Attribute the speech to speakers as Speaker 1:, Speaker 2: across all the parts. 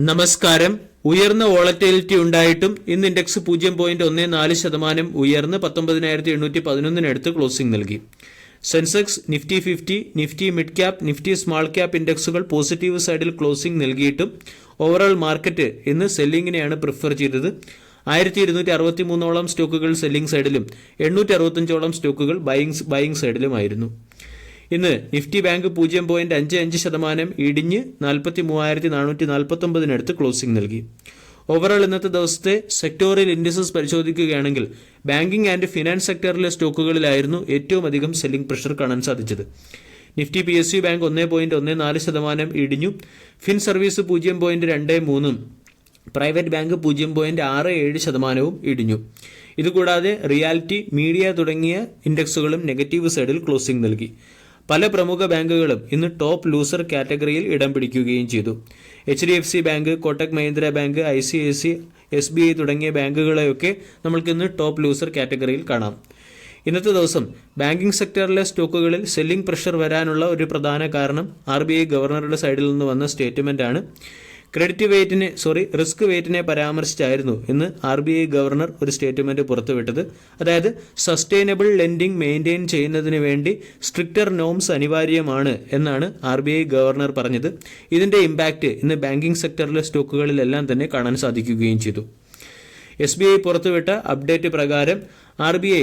Speaker 1: നമസ്കാരം. ഉയർന്ന വോളറ്റിലിറ്റി ഉണ്ടായിട്ടും ഇന്ന് ഇൻഡെക്സ് 0.14% ഉയർന്ന് 19,811 ക്ലോസിംഗ് നൽകി. Sensex, Nifty 50, Nifty mid cap, Nifty small cap ഇൻഡെക്സുകൾ പോസിറ്റീവ് സൈഡിൽ ക്ലോസിംഗ് നൽകിയിട്ടും ഓവറോൾ മാർക്കറ്റ് ഇന്ന് സെല്ലിങ്ങിനെയാണ് പ്രിഫർ ചെയ്തത്. 1263 സ്റ്റോക്കുകൾ സെല്ലിംഗ് സൈഡിലും 865 സ്റ്റോക്കുകൾ ബൈയിങ് സൈഡിലുമായിരുന്നു. ഇന്ന് നിഫ്റ്റി ബാങ്ക് 0.55% ഇടിഞ്ഞ് 43,449 ക്ലോസിംഗ് നൽകി. ഓവറോൾ ഇന്നത്തെ ദിവസത്തെ സെക്ടോറിയൽ ഇൻഡിസസ് പരിശോധിക്കുകയാണെങ്കിൽ ബാങ്കിംഗ് ആൻഡ് ഫിനാൻസ് സെക്ടറിലെ സ്റ്റോക്കുകളിലായിരുന്നു ഏറ്റവും അധികം സെല്ലിംഗ് പ്രഷർ കാണാൻ സാധിച്ചത്. നിഫ്റ്റി PSU ബാങ്ക് 1.14% ഇടിഞ്ഞു. ഫിൻ സർവീസ് 0.23%, പ്രൈവറ്റ് ബാങ്ക് 0.67% ഇടിഞ്ഞു. ഇതുകൂടാതെ റിയാലിറ്റി, മീഡിയ തുടങ്ങിയ ഇൻഡെക്സുകളും നെഗറ്റീവ് സൈഡിൽ ക്ലോസിംഗ് നൽകി. പല പ്രമുഖ ബാങ്കുകളും ഇന്ന് ടോപ്പ് ലൂസർ കാറ്റഗറിയിൽ ഇടം പിടിക്കുകയും ചെയ്തു. HDFC bank, Kotak Mahindra bank, ICICI, SBI തുടങ്ങിയ ബാങ്കുകളെയൊക്കെ നമ്മൾക്കിന്ന് ടോപ്പ് ലൂസർ കാറ്റഗറിയിൽ കാണാം. ഇന്നത്തെ ദിവസം ബാങ്കിംഗ് സെക്ടറിലെ സ്റ്റോക്കുകളിൽ സെല്ലിംഗ് പ്രഷർ വരാനുള്ള ഒരു പ്രധാന കാരണം RBI ഗവർണറുടെ സൈഡിൽ നിന്ന് വന്ന സ്റ്റേറ്റ്മെന്റ് ആണ്. റിസ്ക് വെയ്റ്റിനെ പരാമർശിച്ചായിരുന്നു ഇന്ന് RBI ഗവർണർ ഒരു സ്റ്റേറ്റ്മെന്റ് പുറത്തുവിട്ടത്. അതായത് സസ്റ്റൈനബിൾ ലെൻഡിംഗ് മെയിൻറ്റെയിൻ ചെയ്യുന്നതിന് വേണ്ടി സ്ട്രിക്റ്റർ നോംസ് അനിവാര്യമാണ് എന്നാണ് RBI ഗവർണർ പറഞ്ഞത്. ഇതിന്റെ ഇമ്പാക്റ്റ് ഇന്ന് ബാങ്കിംഗ് സെക്ടറിലെ സ്റ്റോക്കുകളിലെല്ലാം തന്നെ കാണാൻ സാധിക്കുകയും ചെയ്തു. SBI പുറത്തുവിട്ട അപ്ഡേറ്റ് പ്രകാരം RBI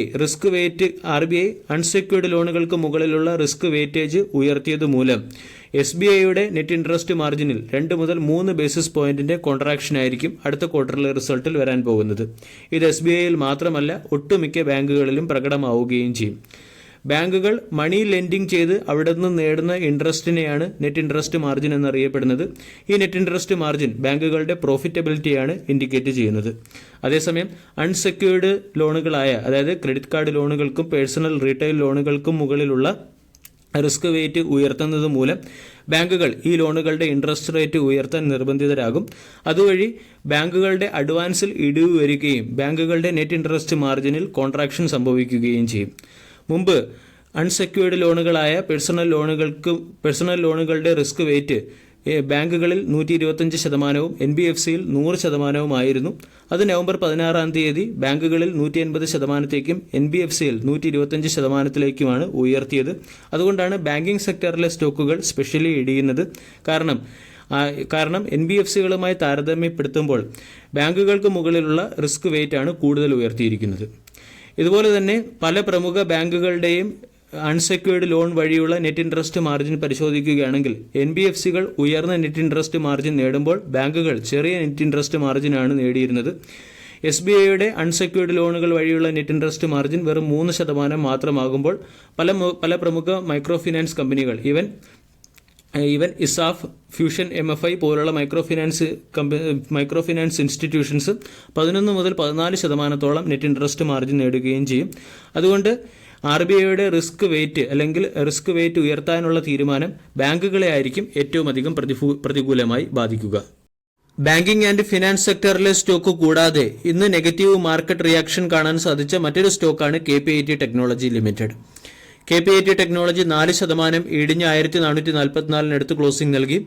Speaker 1: അൺസെക്യൂർഡ് ലോണുകൾക്ക് മുകളിലുള്ള റിസ്ക് വെയിറ്റേജ് ഉയർത്തിയത് മൂലം SBIയുടെ നെറ്റ് ഇൻട്രസ്റ്റ് മാർജിനിൽ 2 മുതൽ 3 ബേസിസ് പോയിന്റിന്റെ കോൺട്രാക്ഷൻ ആയിരിക്കും അടുത്ത ക്വാർട്ടറിലെ റിസൾട്ടിൽ വരാൻ പോകുന്നത്. ഇത് SBIയിൽ മാത്രമല്ല ഒട്ടുമിക്ക ബാങ്കുകളിലും പ്രകടമാവുകയും ചെയ്യും. ബാങ്കുകൾ മണി ലെൻഡിംഗ് ചെയ്ത് അവിടെ നിന്ന് നേടുന്ന ഇൻട്രസ്റ്റിനെയാണ് നെറ്റ് ഇൻട്രസ്റ്റ് മാർജിൻ എന്നറിയപ്പെടുന്നത്. ഈ നെറ്റ് ഇൻട്രസ്റ്റ് മാർജിൻ ബാങ്കുകളുടെ പ്രോഫിറ്റബിലിറ്റിയാണ് ഇൻഡിക്കേറ്റ് ചെയ്യുന്നത്. അതേസമയം അൺസെക്യൂർഡ് ലോണുകളായ, അതായത് ക്രെഡിറ്റ് കാർഡ് ലോണുകൾക്കും പേഴ്സണൽ റീറ്റെയിൽ ലോണുകൾക്കും മുകളിലുള്ള റിസ്ക് വെയിറ്റ് ഉയർത്തുന്നത് മൂലം ബാങ്കുകൾ ഈ ലോണുകളുടെ ഇൻട്രസ്റ്റ് റേറ്റ് ഉയർത്താൻ നിർബന്ധിതരാകും. അതുവഴി ബാങ്കുകളുടെ അഡ്വാൻസിൽ ഇടിവ് വരികയും ബാങ്കുകളുടെ നെറ്റ് ഇൻട്രസ്റ്റ് മാർജിനിൽ കോൺട്രാക്ഷൻ സംഭവിക്കുകയും ചെയ്യും. മുമ്പ് അൺസെക്യൂർഡ് ലോണുകളായ പേഴ്സണൽ ലോണുകളുടെ റിസ്ക് വെയിറ്റ് ബാങ്കുകളിൽ 125%, NBFCയിൽ 100% ആയിരുന്നു. അത് നവംബർ 16 ബാങ്കുകളിൽ 180%, NBFCയിൽ 125%ലേക്കുമാണ് ഉയർത്തിയത്. അതുകൊണ്ടാണ് ബാങ്കിംഗ് സെക്ടറിലെ സ്റ്റോക്കുകൾ സ്പെഷ്യലി ഇടിയുന്നത്. കാരണം NBFCകളുമായി താരതമ്യപ്പെടുത്തുമ്പോൾ ബാങ്കുകൾക്ക് മുകളിലുള്ള റിസ്ക് വെയിറ്റ് ആണ് കൂടുതൽ ഉയർത്തിയിരിക്കുന്നത്. ഇതുപോലെ തന്നെ പല പ്രമുഖ ബാങ്കുകളുടെയും അൺസെക്യൂർഡ് ലോൺ വഴിയുള്ള നെറ്റ് ഇൻട്രസ്റ്റ് മാർജിൻ പരിശോധിക്കുകയാണെങ്കിൽ NBFCകൾ ഉയർന്ന നെറ്റ് ഇൻട്രസ്റ്റ് മാർജിൻ നേടുമ്പോൾ ബാങ്കുകൾ ചെറിയ നെറ്റ് ഇൻട്രസ്റ്റ് മാർജിനാണ് നേടിയിരുന്നത്. SBIയുടെ അൺസെക്യൂർഡ് ലോണുകൾ വഴിയുള്ള നെറ്റ് ഇൻട്രസ്റ്റ് മാർജിൻ വെറും 3% മാത്രമാകുമ്പോൾ പല പ്രമുഖ മൈക്രോ ഫിനാൻസ് കമ്പനികൾ ഈവൻ ഇസാഫ്, ഫ്യൂഷൻ, MFI പോലുള്ള മൈക്രോ ഫിനാൻസ് ഇൻസ്റ്റിറ്റ്യൂഷൻസ് 11 മുതൽ 14% നെറ്റ് ഇൻട്രസ്റ്റ് മാർജിൻ നേടുകയും ചെയ്യും. അതുകൊണ്ട് RBIയുടെ റിസ്ക് വെയിറ്റ് ഉയർത്താനുള്ള തീരുമാനം ബാങ്കുകളെ ആയിരിക്കും ഏറ്റവും അധികം പ്രതികൂലമായി ബാധിക്കുക. ബാങ്കിംഗ് ആൻഡ് ഫിനാൻസ് സെക്ടറിലെ സ്റ്റോക്ക് കൂടാതെ ഇന്ന് നെഗറ്റീവ് മാർക്കറ്റ് റിയാക്ഷൻ കാണാൻ സാധിച്ച മറ്റൊരു സ്റ്റോക്കാണ് KPIT technology limited. KPIT technology 4% ഇടിഞ്ഞ് 1444 ക്ലോസിംഗ് നൽകി.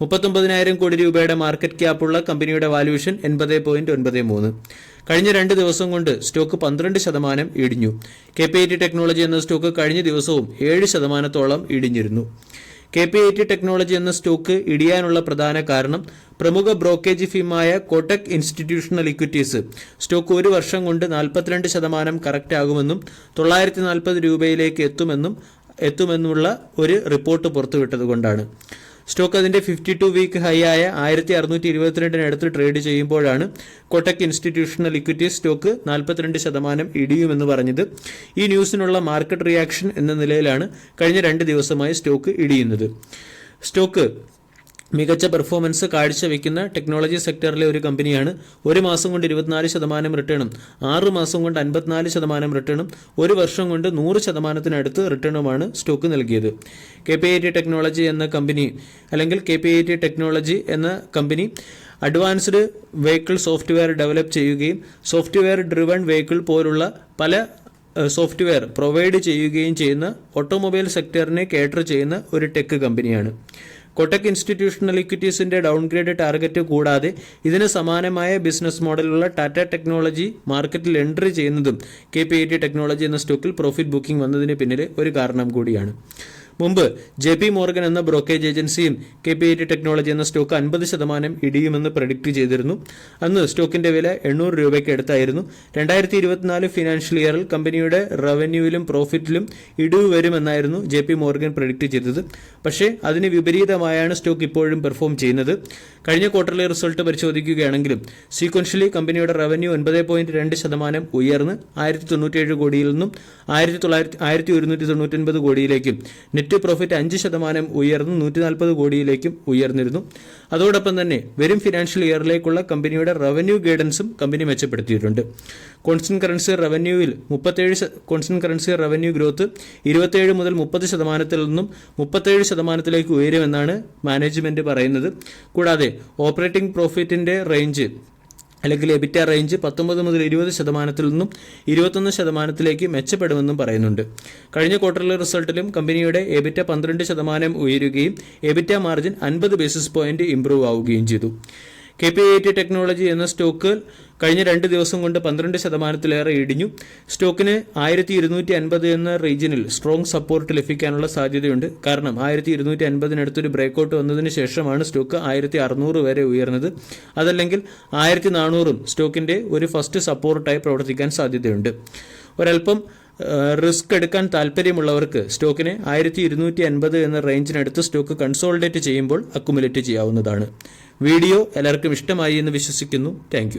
Speaker 1: 39,000 കോടി രൂപയുടെ മാർക്കറ്റ് ക്യാപ്പുള്ള കമ്പനിയുടെ വാല്യൂഷൻ 80.93. കഴിഞ്ഞ 2 ദിവസം കൊണ്ട് സ്റ്റോക്ക് 12% ഇടിഞ്ഞു. KPIT ടെക്നോളജി എന്ന സ്റ്റോക്ക് കഴിഞ്ഞ ദിവസവും 7% ഇടിഞ്ഞിരുന്നു. KPIT ടെക്നോളജി എന്ന സ്റ്റോക്ക് ഇടിയാനുള്ള പ്രധാന കാരണം പ്രമുഖ ബ്രോക്കേജ് ഫീമായ കോട്ടക് ഇൻസ്റ്റിറ്റ്യൂഷണൽ ഇക്വിറ്റീസ് സ്റ്റോക്ക് 1 വർഷം കൊണ്ട് 42% കറക്റ്റ് ആകുമെന്നും 940 രൂപയിലേക്ക് എത്തുമെന്നുള്ള ഒരു റിപ്പോർട്ട് പുറത്തുവിട്ടതുകൊണ്ടാണ്. സ്റ്റോക്ക് അതിന്റെ 52 വീക്ക് ഹൈ ആയ 1622 ട്രേഡ് ചെയ്യുമ്പോഴാണ് കോട്ടക് ഇൻസ്റ്റിറ്റ്യൂഷണൽ ഇക്വിറ്റീസ് സ്റ്റോക്ക് 42% ഇടിയുമെന്ന് പറഞ്ഞത്. ഈ ന്യൂസിനുള്ള മാർക്കറ്റ് റിയാക്ഷൻ എന്ന നിലയിലാണ് കഴിഞ്ഞ 2 ദിവസമായി സ്റ്റോക്ക് ഇടിയുന്നത്. സ്റ്റോക്ക് മികച്ച പെർഫോമൻസ് കാഴ്ചവെക്കുന്ന ടെക്നോളജി സെക്ടറിലെ ഒരു കമ്പനിയാണ്. 1 മാസം കൊണ്ട് 24% റിട്ടേണും 6 മാസം കൊണ്ട് 54% റിട്ടേണും 1 വർഷം കൊണ്ട് 100%-നടുത്ത് റിട്ടേണുമാണ് സ്റ്റോക്ക് നൽകിയത്. KPIT ടെക്നോളജി എന്ന company advanced vehicle software develop ചെയ്യുകയും സോഫ്റ്റ്വെയർ ഡ്രിവൺ വെഹിക്കിൾ പോലുള്ള പല സോഫ്റ്റ്വെയർ പ്രൊവൈഡ് ചെയ്യുകയും ചെയ്യുന്ന ഓട്ടോമൊബൈൽ സെക്ടറിനെ കേറ്റർ ചെയ്യുന്ന ഒരു ടെക് കമ്പനിയാണ്. കൊട്ടക് ഇൻസ്റ്റിറ്റ്യൂഷണൽ ഇക്വിറ്റീസിന്റെ ഡൗൺഗ്രേഡ് ടാർഗറ്റ് കൂടാതെ ഇതിന് സമാനമായ ബിസിനസ് മോഡലുള്ള ടാറ്റ ടെക്നോളജി മാർക്കറ്റിൽ എൻട്രി ചെയ്യുന്നതും KPIT ടെക്നോളജി എന്ന സ്റ്റോക്കിൽ പ്രോഫിറ്റ് ബുക്കിംഗ് വന്നതിന് പിന്നിലെ ഒരു കാരണം കൂടിയാണ്. മുമ്പ് JP മോർഗൻ എന്ന ബ്രോക്കേജ് ഏജൻസിയും KPIT ടെക്നോളജി എന്ന സ്റ്റോക്ക് 50% ഇടിയുമെന്ന് പ്രഡിക്റ്റ് ചെയ്തിരുന്നു. അന്ന് സ്റ്റോക്കിന്റെ വില 800 രൂപയ്ക്ക് അടുത്തായിരുന്നു. 2024 ഫിനാൻഷ്യൽ ഇയറിൽ കമ്പനിയുടെ റവന്യൂവിലും പ്രോഫിറ്റിലും ഇടിവ് വരുമെന്നായിരുന്നു JP മോർഗൻ പ്രഡിക്റ്റ് ചെയ്തത്. പക്ഷേ അതിന് വിപരീതമായാണ് സ്റ്റോക്ക് ഇപ്പോഴും പെർഫോം ചെയ്യുന്നത്. കഴിഞ്ഞ ക്വാർട്ടർലി റിസൾട്ട് പരിശോധിക്കുകയാണെങ്കിലും സീക്വൻഷ്യലി കമ്പനിയുടെ റവന്യൂ 9.2% ഉയർന്ന് 1097 കോടിയിൽ നിന്നും 1199 കോടിയിലേക്കും നെറ്റ് പ്രോഫിറ്റ് 5% ഉയർന്ന് 140 കോടിയിലേക്കും ഉയർന്നിരുന്നു. അതോടൊപ്പം തന്നെ വരും ഫിനാൻഷ്യൽ ഇയറിലേക്കുള്ള കമ്പനിയുടെ റവന്യൂ ഗൈഡൻസും കമ്പനി മെച്ചപ്പെടുത്തിയിട്ടുണ്ട്. കോൺസ്റ്റന്റ് കറൻസി റവന്യൂ ഗ്രോത്ത് 27 മുതൽ 30% നിന്നും 37% ഉയരുമെന്നാണ് മാനേജ്മെന്റ് പറയുന്നത്. കൂടാതെ ഓപ്പറേറ്റിംഗ് പ്രോഫിറ്റിന്റെ റേഞ്ച് അല്ലെങ്കിൽ എബിറ്റ റേഞ്ച് 19 മുതൽ 20% നിന്നും 21% മെച്ചപ്പെടുമെന്നും പറയുന്നുണ്ട്. കഴിഞ്ഞ ക്വാർട്ടർലി റിസൾട്ടിലും കമ്പനിയുടെ എബിറ്റ 12% ഉയരുകയും എബിറ്റ മാർജിൻ 50 ബേസിസ് പോയിന്റ് ഇംപ്രൂവ് ആവുകയും ചെയ്തു. KPIT ടെക്നോളജി എന്ന സ്റ്റോക്ക് കഴിഞ്ഞ 2 ദിവസം കൊണ്ട് 12%-ലേറെ ഇടിഞ്ഞു. സ്റ്റോക്കിന് 1250 എന്ന റീജിയനിൽ സ്ട്രോങ് സപ്പോർട്ട് ലഭിക്കാനുള്ള സാധ്യതയുണ്ട്. കാരണം 1250-നടുത്തൊരു ബ്രേക്കൗട്ട് വന്നതിന് ശേഷമാണ് സ്റ്റോക്ക് 1600 വരെ ഉയർന്നത്. അതല്ലെങ്കിൽ 1400-ഉം സ്റ്റോക്കിന്റെ ഒരു ഫസ്റ്റ് സപ്പോർട്ടായി പ്രവർത്തിക്കാൻ സാധ്യതയുണ്ട്. ഒരൽപ്പം റിസ്ക് എടുക്കാൻ താല്പര്യമുള്ളവർക്ക് സ്റ്റോക്കിനെ 1250 എന്ന റേഞ്ചിനടുത്ത് സ്റ്റോക്ക് കൺസോളിഡേറ്റ് ചെയ്യുമ്പോൾ അക്കുമുലേറ്റ് ചെയ്യാവുന്നതാണ്. വീഡിയോ എല്ലാവർക്കും ഇഷ്ടമായി എന്ന് വിശ്വസിക്കുന്നു. താങ്ക്